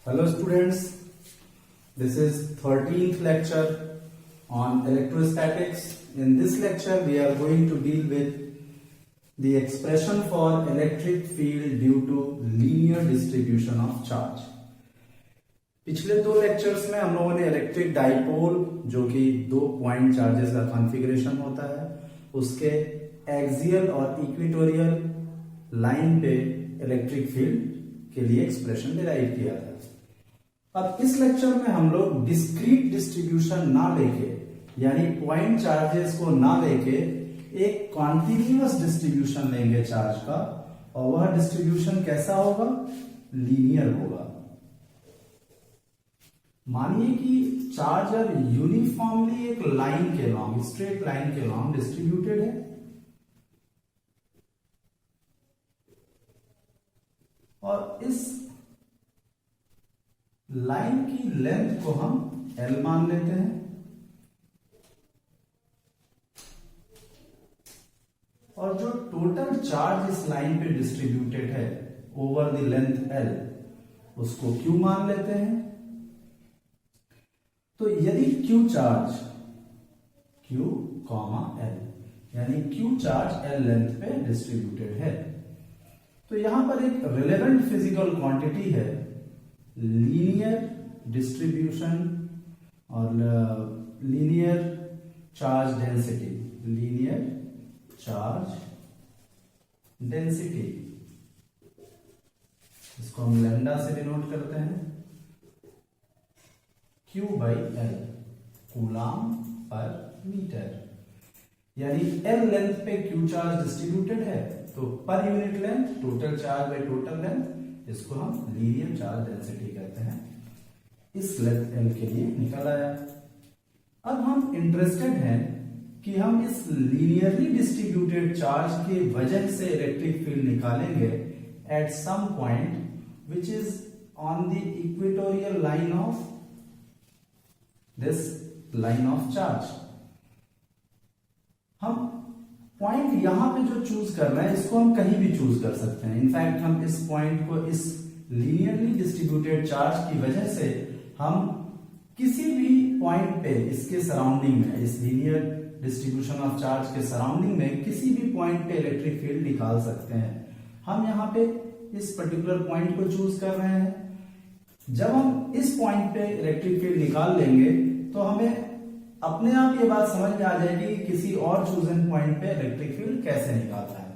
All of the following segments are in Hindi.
Hello students, this is 13th lecture on electrostatics. In this lecture we are going to deal with the expression for electric field due to linear distribution of charge. पिछले दो लेक्चर्स में हम लोगों ने इलेक्ट्रिक डाइपोल जो कि दो पॉइंट चार्जेस का कॉन्फ़िगरेशन होता है उसके एक्सियल और इक्वेटोरियल लाइन पे इलेक्ट्रिक फील्ड के लिए एक्सप्रेशन डिराइव किया था। अब इस लेक्चर में हम लोग डिस्क्रीट डिस्ट्रीब्यूशन ना लेके यानी पॉइंट चार्जेस को ना लेके एक कॉन्टिन्यूअस डिस्ट्रीब्यूशन लेंगे चार्ज का, और वह डिस्ट्रीब्यूशन कैसा होगा? लीनियर होगा। मानिए कि चार्जर यूनिफॉर्मली एक लाइन के लॉन्ग, स्ट्रेट लाइन के लॉन्ग डिस्ट्रीब्यूटेड है और इस लाइन की लेंथ को हम L मान लेते हैं और जो टोटल चार्ज इस लाइन पे डिस्ट्रीब्यूटेड है ओवर द लेंथ L उसको Q मान लेते हैं। तो यदि Q चार्ज Q, L यानी Q चार्ज L लेंथ पे डिस्ट्रीब्यूटेड है तो यहां पर एक रिलेवेंट फिजिकल क्वांटिटी है लीनियर डिस्ट्रीब्यूशन और linear charge density, linear charge density, इसको हम लैम्डा से डिनोट करते हैं Q बाई L, कूलाम पर मीटर। यानी L लेंथ पे Q चार्ज डिस्ट्रीब्यूटेड है तो per unit length total charge by total length, इसको हम लीनियर चार्ज डेंसिटी कहते हैं। इस लेंथ L के लिए निकल आया। अब हम इंटरेस्टेड हैं कि हम इस लीनियरली डिस्ट्रीब्यूटेड चार्ज की वजह से इलेक्ट्रिक फील्ड निकालेंगे at some point which is on the equatorial line of this line of charge. हम पॉइंट यहां पे जो चूज कर रहे हैं इसको हम कहीं भी चूज कर सकते हैं। इनफैक्ट हम इस पॉइंट को इस लीनियरली डिस्ट्रीब्यूटेड चार्ज की वजह से हम किसी भी पॉइंट पे इसके सराउंडिंग में, इस लीनियर डिस्ट्रीब्यूशन ऑफ चार्ज के सराउंडिंग में किसी भी पॉइंट पे इलेक्ट्रिक फील्ड निकाल सकते हैं। हम यहां पे इस पर्टिकुलर पॉइंट को चूज कर रहे हैं। जब हम इस पॉइंट पे इलेक्ट्रिक फील्ड निकाल लेंगे तो हमें अपने आप ये बात समझ में आ जाएगी कि किसी और चूजन पॉइंट पे इलेक्ट्रिक फील्ड कैसे निकालना है।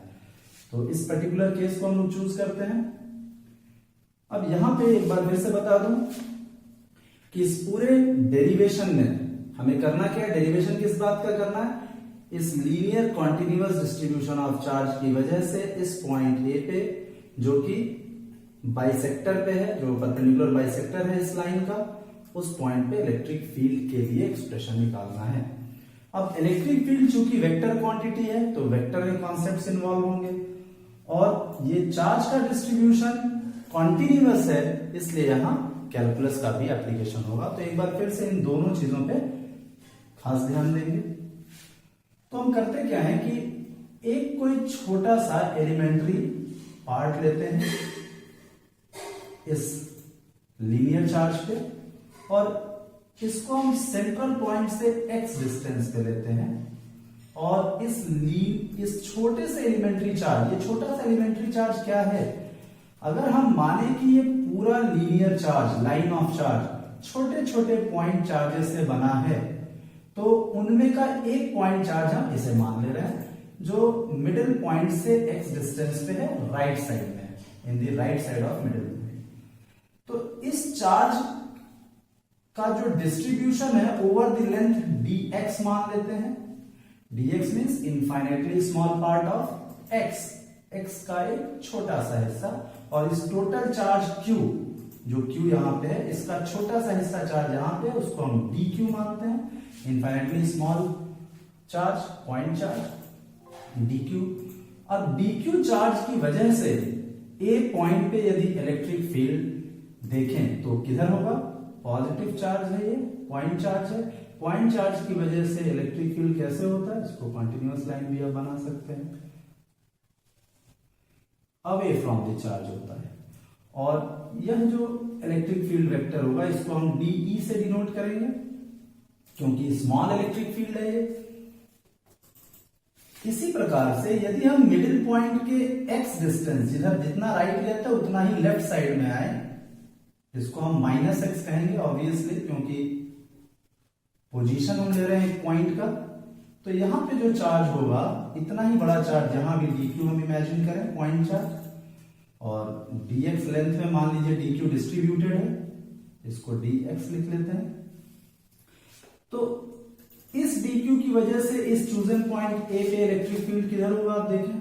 तो इस पर्टिकुलर केस को हम लोग चूज करते हैं। अब यहां पे एक बार फिर से बता दूं कि इस पूरे डेरिवेशन में हमें करना क्या है? डेरिवेशन किस बात का करना है? इस linear continuous distribution of charge की वजह से इस पॉइंट ए पे जो कि बाइसेक्टर पे है, जो परपेंडिकुलर बाइसेक्टर है इस लाइन का, उस पॉइंट पे इलेक्ट्रिक फील्ड के लिए एक्सप्रेशन निकालना है। अब इलेक्ट्रिक फील्ड चूंकि वेक्टर क्वांटिटी है तो वेक्टर के कॉन्सेप्ट्स इन्वॉल्व होंगे और ये चार्ज का डिस्ट्रीब्यूशन कॉन्टिन्यूअस है इसलिए यहां कैलकुलस का भी एप्लीकेशन होगा। तो एक बार फिर से इन दोनों चीजों पे खास ध्यान देंगे। तो हम करते क्या है कि एक कोई छोटा सा एलिमेंट्री पार्ट लेते हैं इस लीनियर चार्ज पे और इसको हम सेंट्रल पॉइंट से x डिस्टेंस पे लेते हैं और इस छोटे से एलिमेंट्री चार्ज, ये छोटा सा एलिमेंट्री चार्ज क्या है? अगर हम माने कि ये पूरा linear charge, line of charge छोटे छोटे पॉइंट चार्जेस से बना है तो उनमें का एक पॉइंट चार्ज हम इसे मान ले रहे हैं जो मिडिल पॉइंट से x डिस्टेंस पे है, राइट साइड में, in the right side of middle point. तो इस चार्ज का जो डिस्ट्रीब्यूशन है ओवर द लेंथ dx मान लेते हैं। dx means infinitely small part of x, x का एक छोटा सा हिस्सा, और इस टोटल चार्ज q, जो q यहां पे है, इसका छोटा सा हिस्सा चार्ज यहां पे है, उसको हम dq मानते हैं, infinitely small charge, point charge dq। अब dq चार्ज की वजह से a पॉइंट पे यदि इलेक्ट्रिक फील्ड देखें तो किधर होगा? पॉजिटिव चार्ज है, ये पॉइंट चार्ज है। पॉइंट चार्ज की वजह से इलेक्ट्रिक फील्ड कैसे होता है? इसको कंटिन्यूअस लाइन भी आप बना सकते हैं, अवे फ्रॉम द चार्ज होता है। और यह जो इलेक्ट्रिक फील्ड वेक्टर होगा, इसको हम डीई से डिनोट करेंगे क्योंकि स्मॉल इलेक्ट्रिक फील्ड है ये। इसी प्रकार से यदि हम मिडिल पॉइंट के एक्स डिस्टेंस, जिधर जितना राइट लेते हैं उतना ही लेफ्ट साइड में आए, इसको हम माइनस एक्स कहेंगे ऑब्वियसली, क्योंकि पोजीशन हम ले रहे हैं एक पॉइंट का। तो यहां पे जो चार्ज होगा, इतना ही बड़ा चार्ज, जहां भी dq हम इमेजिन करें पॉइंट चार्ज, और dx लेंथ में मान लीजिए dq डिस्ट्रीब्यूटेड है, इसको dx लिख लेते हैं। तो इस dq की वजह से इस चूजन पॉइंट ए पे इलेक्ट्रिक फील्ड किधर होगा, आप देखें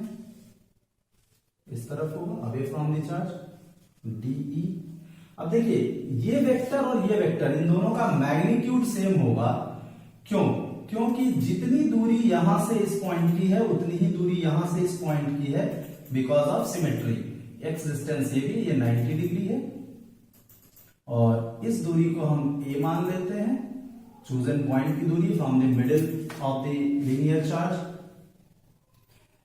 इस तरफ होगा, away from the charge dE। अब देखिए ये वेक्टर और ये वेक्टर, इन दोनों का मैग्नीट्यूड सेम होगा। क्यों? क्योंकि जितनी दूरी यहां से इस पॉइंट की है उतनी ही दूरी यहां से इस पॉइंट की है, because of symmetry. X distance ये भी, ये 90 डिग्री है, और इस दूरी को हम a मान लेते हैं, चूजन पॉइंट की दूरी from the middle of the linear charge.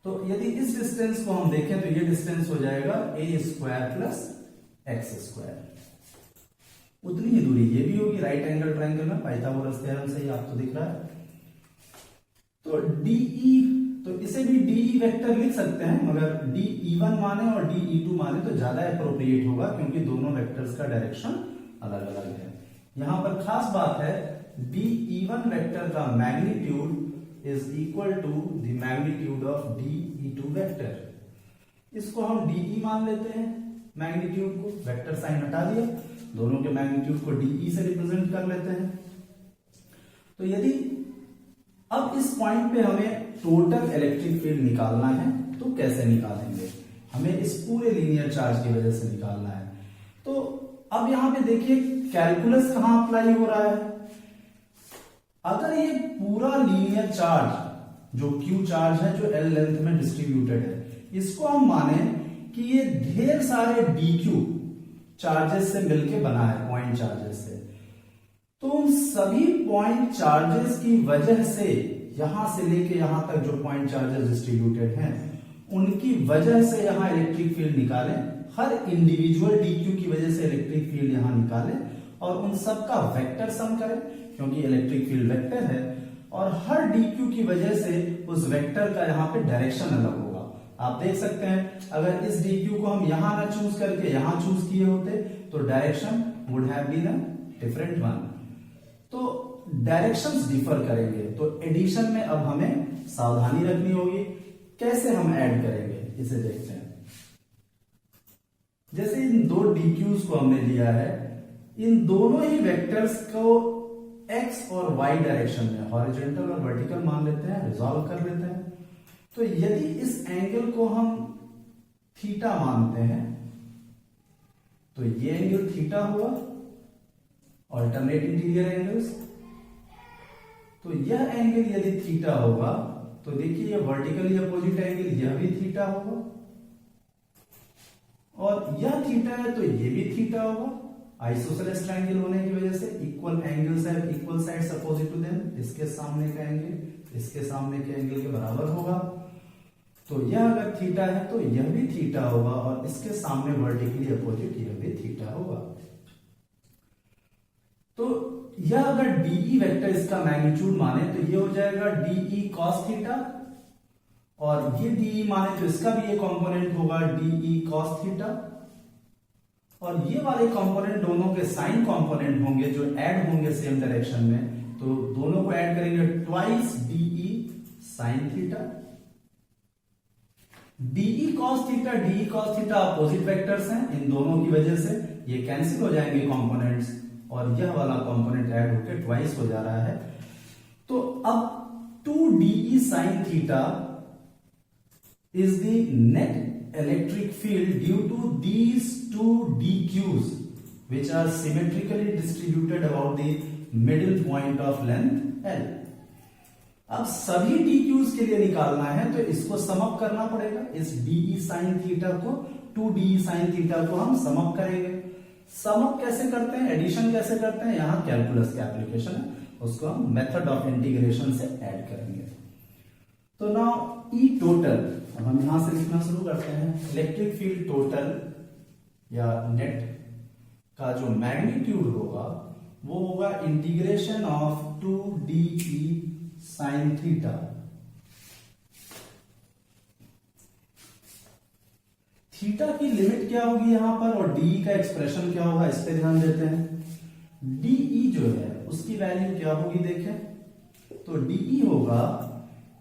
तो यदि इस डिस्टेंस को हम देखें तो ये डिस्टेंस हो जाएगा a² प्लस x²। उतनी ही दूरी ये भी होगी राइट एंगल ट्रायंगल में, पाइथागोरस थ्योरम से ही आपको दिख रहा है। तो dE, तो इसे भी dE वेक्टर लिख सकते हैं, मगर dE1 माने और dE2 माने तो ज्यादा अप्रोप्रिएट होगा, क्योंकि दोनों वेक्टर्स का डायरेक्शन अलग अलग है। यहां पर खास बात है, dE1 वेक्टर का magnitude is equal to the magnitude of dE2 vector. इसको हम dE मान लेते हैं, मैग्नीट्यूड को, वेक्टर साइन हटा दिया, दोनों के मैग्नीट्यूड को dE से रिप्रेजेंट कर लेते हैं। तो यदि अब इस पॉइंट पे हमें टोटल इलेक्ट्रिक फील्ड निकालना है, तो कैसे निकालेंगे? हमें इस पूरे लीनियर चार्ज की वजह से निकालना है। तो अब यहां पे देखिए कैलकुलस कहां अप्लाई हो रहा है। अगर ये पूरा लीनियर चार्ज जो Q चार्ज है, जो L लेंथ में डिस्ट्रीब्यूटेड है, इसको हम माने कि ये ढेर सारे dQ चार्जेस से मिलके बना है, पॉइंट चार्जेस से, तो उन सभी पॉइंट चार्जेस की वजह से यहां से लेके यहां तक जो पॉइंट चार्जेस डिस्ट्रीब्यूटेड हैं, उनकी वजह से यहां इलेक्ट्रिक फील्ड निकालें। हर इंडिविजुअल dQ की वजह से इलेक्ट्रिक फील्ड यहां निकालें और उन सब का वेक्टर सम करें, क्योंकि इलेक्ट्रिक फील्ड वेक्टर है, और हर dQ की वजह से उस वेक्टर का यहां पे डायरेक्शन अलग होगा। आप देख सकते हैं, अगर इस dQ को हम यहां ना चूज करके यहां चूज किए होते तो direction would have been a different one. तो डायरेक्शंस डिफर करेंगे, तो एडिशन में अब हमें सावधानी रखनी होगी। कैसे हम ऐड करेंगे इसे देखते हैं। जैसे इन दो dQs को हमने लिया है, इन दोनों ही वेक्टर्स को x और y डायरेक्शन में हॉरिजॉन्टल और वर्टिकल मान लेते हैं, रिजॉल्व कर लेते हैं। तो यदि इस एंगल को हम थीटा मानते हैं, तो ये एंगल थीटा हुआ, ऑल्टरनेट इंटीरियर एंगल्स। तो यह एंगल यदि थीटा होगा तो देखिए ये वर्टिकली अपोजिट एंगल, यह भी थीटा होगा, और यह थीटा है तो ये भी थीटा होगा। आइसोसेलेस ट्रायंगल होने की वजह से इक्वल एंगल्स है, equal sides opposite to them, इसके सामने का एंगल इसके सामने के एंगल के बराबर होगा। तो यह अगर थीटा है तो यह भी थीटा होगा, और इसके सामने वर्टिकली अपोजिट यह भी थीटा होगा। तो यह अगर dE वेक्टर इसका मैग्नीट्यूड माने तो ये हो जाएगा dE cos थीटा, और ये dE माने तो इसका भी ये कंपोनेंट होगा dE cos थीटा, और ये वाले कंपोनेंट दोनों के साइन कंपोनेंट होंगे जो ऐड होंगे सेम डायरेक्शन में, तो दोनों को ऐड करेंगे twice dE sin theta. dE cos theta opposite vectors हैं, इन दोनों की वजह से ये कैंसिल हो जाएंगे कंपोनेंट्स, और यह वाला कंपोनेंट ऐड होकर ट्वाइस हो जा रहा है। तो अब 2dE sin theta is the net electric field due to these two dQs which are symmetrically distributed about the middle point of length L। अब सभी dQs के लिए निकालना है तो इसको सम अप करना पड़ेगा। इस dE sin थीटा को 2dE sin थीटा को हम सम अप करेंगे। सम अप कैसे करते हैं, एडिशन कैसे करते हैं, यहां कैलकुलस का एप्लीकेशन है, उसको हम मेथड ऑफ इंटीग्रेशन से ऐड करेंगे। तो नाउ ई टोटल, अब हम यहां से लिखना शुरू करते हैं। इलेक्ट्रिक फील्ड टोटल या नेट का जो मैग्नीट्यूड होगा वो होगा integration of 2DE sine theta. Theta की लिमिट क्या होगी यहां पर और डीई का एक्सप्रेशन क्या होगा, इस पे ध्यान देते हैं। डीई जो है उसकी वैल्यू क्या होगी देखें, तो डीई होगा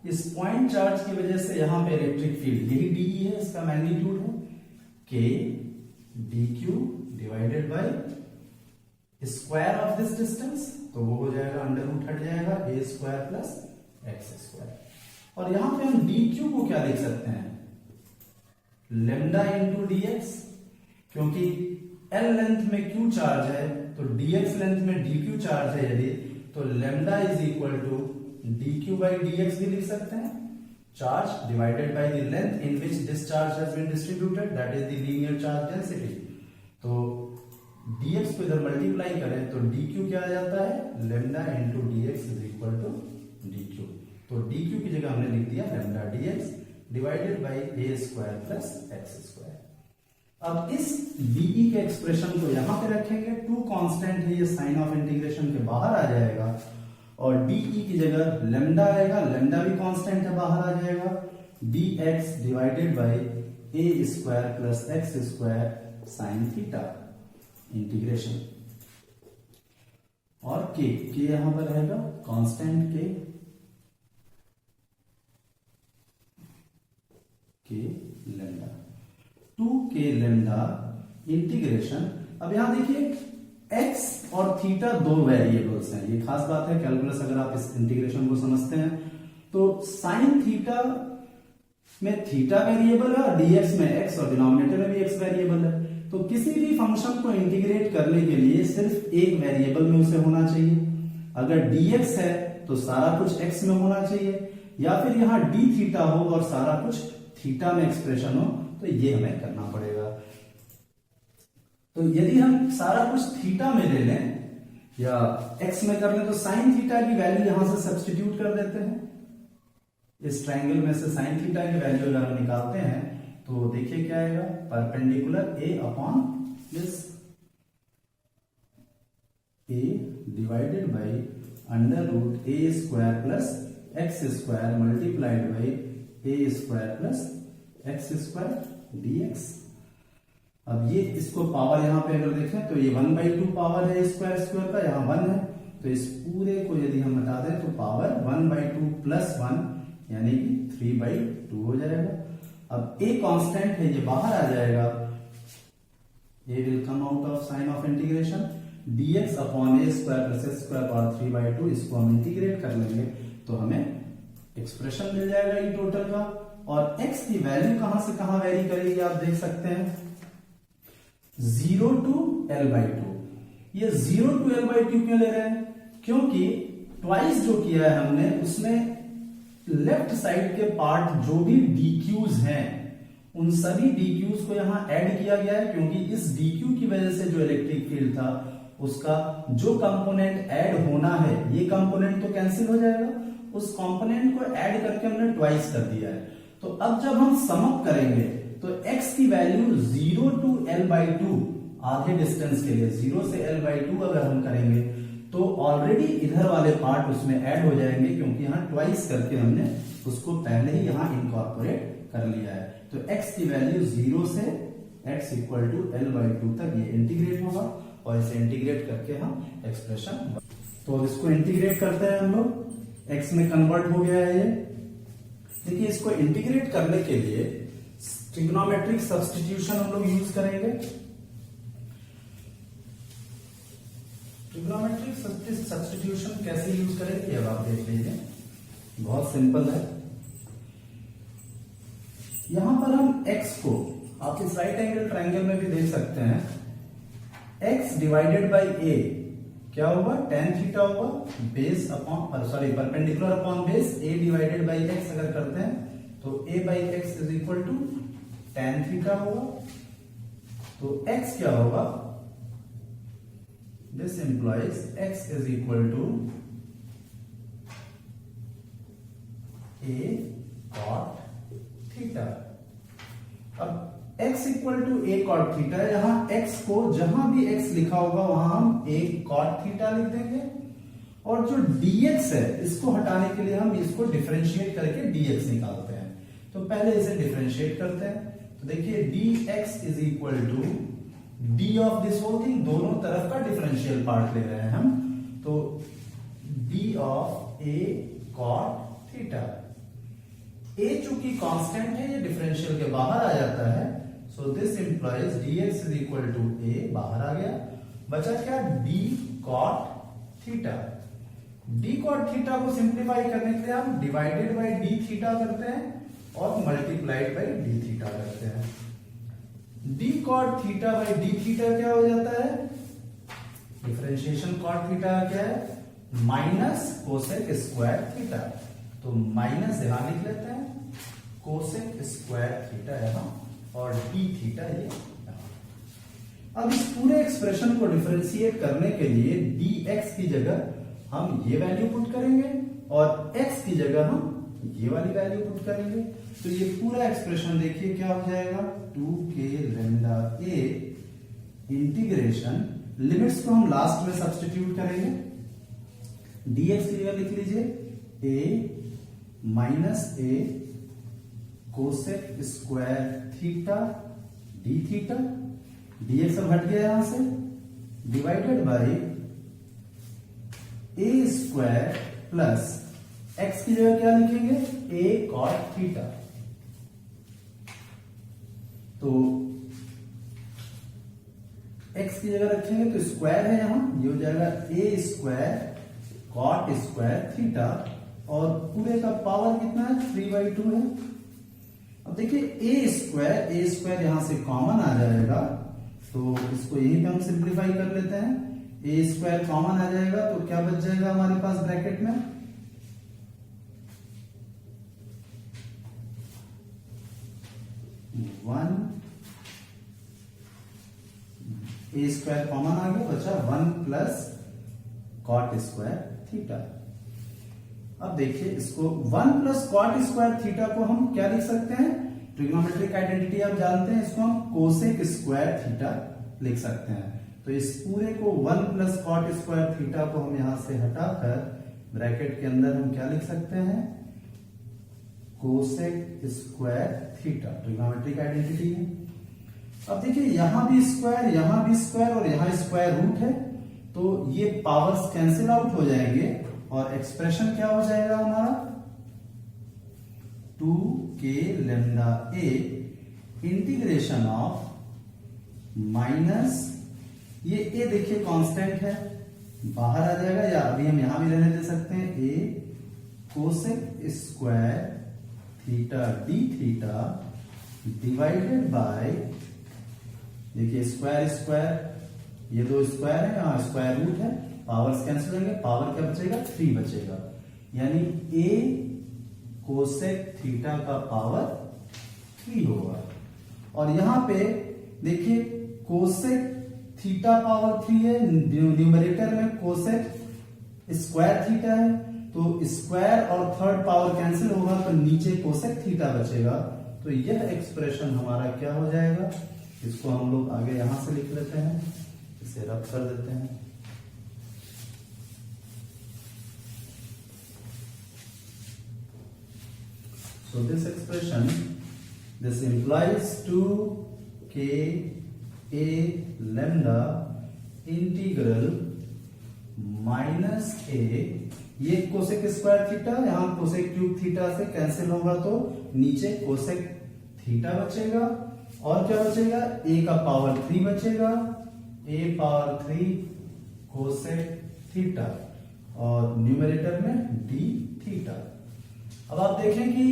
इस पॉइंट चार्ज की वजह से यहां पे इलेक्ट्रिक फील्ड, यही डीई है, इसका मैग्नीट्यूड है के D Q divided by square of this distance, तो वो हो जाएगा अंडर रूट हट जाएगा ए स्क्वायर प्लस एक्स स्क्वायर। और यहां पे हम डी क्यू को क्या लिख सकते हैं, लेमडा इंटू डीएक्स, क्योंकि एल लेंथ में क्यू चार्ज है तो डीएक्स लेंथ में डी क्यू चार्ज है यदि, तो lambda is equal to D Q by dx भी लिख सकते हैं, charge divided by the length in which this charge has been distributed, that is the linear charge density. तो dx को इधर मल्टीप्लाई करें तो dq क्या आ जाता है, lambda into dx is equal to dq। तो dq की जगह हमने लिख दिया lambda dx divided by a square plus x square. अब इस dE के एक्सप्रेशन को यहां पे रखेंगे, टू कांस्टेंट है, ये साइन ऑफ इंटीग्रेशन के बाहर आ जाएगा और dE की जगह लेमडा आएगा, लेमडा भी कांस्टेंट है बाहर आ जाएगा, dx divided by a square plus x square sine theta integration. और के यहां पर रहेगा कांस्टेंट के लेमडा, 2k लेमडा इंटीग्रेशन। अब यहां देखिए x और थीटा दो वेरिएबल्स हैं, ये खास बात है कैलकुलस, अगर आप इस इंटीग्रेशन को समझते हैं तो साइन थीटा में थीटा वेरिएबल है और dx में x और डिनोमिनेटर में भी x वेरिएबल है। तो किसी भी फंक्शन को इंटीग्रेट करने के लिए सिर्फ एक वेरिएबल में उसे होना चाहिए, अगर dx है तो सारा कुछ x में होना चाहिए, या फिर यहां d थीटा हो और सारा कुछ थीटा में एक्सप्रेशन हो, तो ये हमें करना पड़ेगा। तो यदि हम सारा कुछ थीटा में ले लें या x में कर लें तो साइन थीटा की वैल्यू यहां से सब्स्टिट्यूट कर देते हैं, इस ट्रायंगल में से साइन थीटा की वैल्यू अगर हम निकालते हैं तो देखिए क्या आएगा, perpendicular a upon this a divided by under root a square plus x square multiplied by a square plus x square dx। अब ये इसको पावर यहां पे अगर देखें तो ये 1/2 पावर है स्क्वायर स्क्वायर का, यहां 1 है, तो इस पूरे को यदि हम हटा दें तो पावर 1/2 प्लस 1 यानी कि 3/2 हो जाएगा। अब a कांस्टेंट है, ये बाहर आ जाएगा, a will come out of sine of integration, dx upon A square plus x square power 3/2, इसको हम इंटीग्रेट कर लेंगे तो हमें एक्सप्रेशन मिल जाएगा ये टोटल का। और x की वैल्यू कहां से कहां वेरी करेगी आप देख सकते हैं, 0 to l/2। ये 0 to l/2 क्यों ले रहे हैं, क्योंकि ट्वाइस जो किया है हमने उसमें लेफ्ट साइड के पार्ट जो भी dqs हैं उन सभी dqs को यहां ऐड किया गया है, क्योंकि इस dq की वजह से जो इलेक्ट्रिक फील्ड था उसका जो कंपोनेंट ऐड होना है, ये कंपोनेंट तो कैंसिल हो जाएगा, उस कंपोनेंट को ऐड करके हमने ट्वाइस कर दिया है। तो अब जब हम सम अप करेंगे तो x की वैल्यू 0 to l/2 आधे डिस्टेंस के लिए 0 से l/2 अगर हम करेंगे तो ऑलरेडी इधर वाले पार्ट उसमें ऐड हो जाएंगे, क्योंकि यहां ट्वाइस करके हमने उसको पहले ही यहां इनकॉर्पोरेट कर लिया है। तो x की वैल्यू 0 से x इक्वल टू l/2 तक ये इंटीग्रेट होगा और इसे इंटीग्रेट करके हम एक्सप्रेशन, तो अब इसको इंटीग्रेट करते हैं हम लोग, x में कन्वर्ट हो गया है ये। देखिए इसको इंटीग्रेट करने के लिए ट्रिग्नोमेट्रिक सब्स्टिट्यूशन हम लोग यूज करेंगे। ट्रिग्नोमेट्रिक सब्स्टिट्यूशन कैसे यूज करेंगे अब आप देख लीजिए, बहुत सिंपल है। यहां पर हम x को, आप इस राइट एंगल ट्रायंगल में भी देख सकते हैं, x डिवाइडेड बाय a क्या होगा, tan थीटा होगा, base upon perpendicular upon base a divided by x अगर करते हैं तो a by x is equal to tan theta होगा। तो x क्या होगा, this implies x is equal to a cot theta. अब x equal to a cot theta, यहाँ x को जहां भी x लिखा होगा वहां हम ए कॉट थीटा लिख देंगे, और जो dx है इसको हटाने के लिए हम इसको डिफरेंशिएट करके dx निकालते हैं। तो पहले इसे डिफरेंशिएट करते हैं। तो देखिए dx is equal to d of this whole thing, दोनों तरफ का डिफरेंशियल पार्ट ले रहे हैं हम, तो d of a cot theta. a चूंकि कांस्टेंट है, ये डिफरेंशियल के बाहर आ जाता है, so this implies dx is equal to a, बाहर आ गया, बचा क्या d cot theta. d cot theta को सिंप्लीफाई करने के लिए हम डिवाइडेड बाय d थीटा करते हैं और मल्टीप्लाइड बाय d थीटा करते हैं। d cot theta by d theta क्या हो जाता है, डिफरेंशिएशन cot थीटा क्या है, माइनस कोसेक स्क्वायर थीटा, तो माइनस यहां लिख लेते हैं, कोसेक स्क्वायर थीटा यहां और d थीटा ये यहां। अब इस पूरे एक्सप्रेशन को डिफरेंशिएट करने के लिए dx की जगह हम ये वैल्यू पुट करेंगे और x की जगह हम ये वाली वैल्यू पुट करेंगे, तो ये पूरा एक्सप्रेशन देखिए क्या हो जाएगा, 2k lambda a integration, limits को हम लास्ट में सब्स्टिट्यूट करेंगे, dx की जगह लिख लीजिए a minus a cosec square theta d theta, dx अब हट गया यहां से, divided by a square plus x की जगह क्या लिखेंगे, a cot थीटा, तो x की जगह रखेंगे तो स्क्वायर है यहां, ये हो जाएगा a square cot square theta, और पूरे का पावर कितना है, 3/2 है। अब देखिए a स्क्वायर यहां से कॉमन आ जाएगा, तो इसको यहीं पे हम सिंप्लीफाई कर लेते हैं, a स्क्वायर कॉमन आ जाएगा तो क्या बच जाएगा हमारे पास ब्रैकेट में, 1 a स्क्वायर कॉमन आ गया, बचा 1 प्लस कॉट स्क्वायर थीटा। अब देखिए इसको 1 प्लस कॉट स्क्वायर थीटा को हम क्या लिख सकते हैं, ट्रिग्नोमेट्रिक आइडेंटिटी आप जानते हैं, इसको हम कोसेक स्क्वायर थीटा लिख सकते हैं। तो इस पूरे को 1 प्लस कॉट स्क्वायर थीटा को हम यहां से हटाकर ब्रैकेट के अंदर हम क्या लिख सकते हैं, cosec square theta, trigonometric identity है। अब देखिए यहां भी स्क्वायर और यहां स्क्वायर रूट है, तो ये पावर्स कैंसिल आउट हो जाएंगे और एक्सप्रेशन क्या हो जाएगा हमारा, 2k lambda a integration of minus, ये a देखिए कांस्टेंट है, बाहर आ जाएगा, या अभी हम यहां भी रहने दे सकते हैं, a cosec square theta d theta divided by, देखिए स्क्वायर ये दो स्क्वायर है, यहाँ स्क्वायर रूट है, पावर्स कैंसिल होंगे, पावर क्या बचेगा, 3 बचेगा, यानी a कोसेक थीटा का पावर 3 होगा। और यहां पे देखिए कोसेक थीटा पावर 3 है, न्यूमरेटर में कोसेक स्क्वायर थीटा है, तो स्क्वायर और थर्ड पावर कैंसिल होगा तो नीचे कोसेक थीटा बचेगा, तो यह एक्सप्रेशन हमारा क्या हो जाएगा, इसको हम लोग आगे यहां से लिख लेते हैं, इसे रब कर देते हैं, so this expression, this implies 2k a lambda integral minus a, ये कोसेक स्क्वायर थीटा, यहां कोसेक क्यूब थीटा से कैंसिल होगा तो नीचे कोसेक थीटा बचेगा, और क्या बचेगा, a का पावर 3 बचेगा, a पावर 3 कोसेक थीटा, और न्यूमरेटर में d थीटा। अब आप देखें कि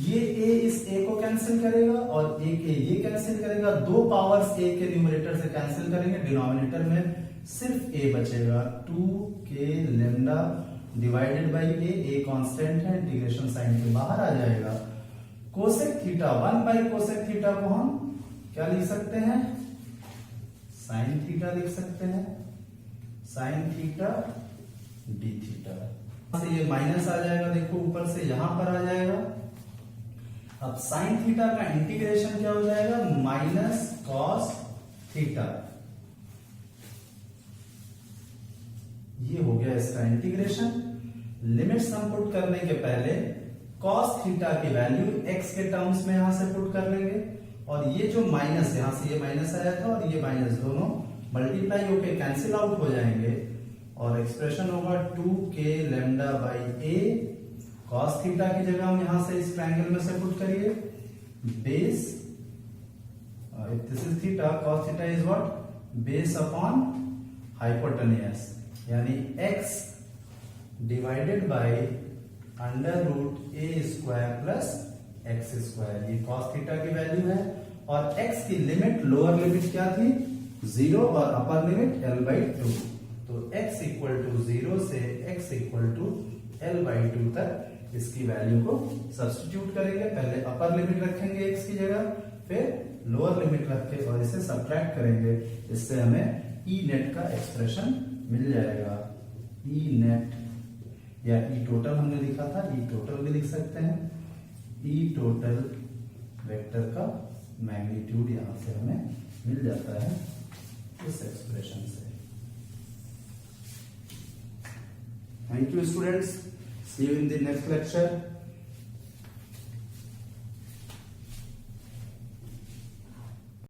ये a इस a को कैंसिल करेगा और एक a ये कैंसिल करेगा, दो पावर्स a के न्यूमरेटर से कैंसिल करेंगे, डिनोमिनेटर में सिर्फ a बचेगा, 2k lambda divided by a constant है, इंटीग्रेशन साइन के बाहर आ जाएगा, cosec theta 1 by cosec theta को हम क्या लिख सकते हैं, साइन थीटा लिख सकते हैं, साइन थीटा d थीटा, से ये माइनस आ जाएगा, देखो ऊपर से यहां पर आ जाएगा, अब साइन थीटा का इंटीग्रेशन क्या हो जाएगा, माइनस कॉस थीटा। ये हो गया इसका इंटीग्रेशन। लिमिट्स हम पुट करने के पहले कॉस थीटा की वैल्यू x के टर्म्स में यहां से पुट कर लेंगे, और ये जो माइनस, यहां से ये माइनस आया था और ये माइनस, दोनों मल्टीप्लाई होके कैंसिल आउट हो जाएंगे, और एक्सप्रेशन होगा 2k lambda by a। Cos theta की जगह हम यहां से इस ट्रायंगल में से पुट करिए base, this is theta, cos theta is what, base upon hypotenuse, यानी x divided by under root a square plus x square. ये कॉस थीटा की वैल्यू है, और x की लिमिट, लोअर लिमिट क्या थी 0 और अपर लिमिट l/2, तो x इक्वल टू 0 से x इक्वल टू l/2 तक इसकी वैल्यू को सब्स्टिट्यूट करेंगे। पहले अपर लिमिट रखेंगे x की जगह, फिर लोअर लिमिट रख के और इसे सब्ट्रैक्ट करेंगे। इससे हमें ई नेट का एक्सप्रेशन मिल जाएगा। ई नेट या ई टोटल हमने लिखा था, ई टोटल भी लिख सकते हैं। ई टोटल वेक्टर का मैग्नीट्यूड यहां से हमें मिल जाता है इस एक्सप्रेशन से। Thank you students, see you in the next lecture.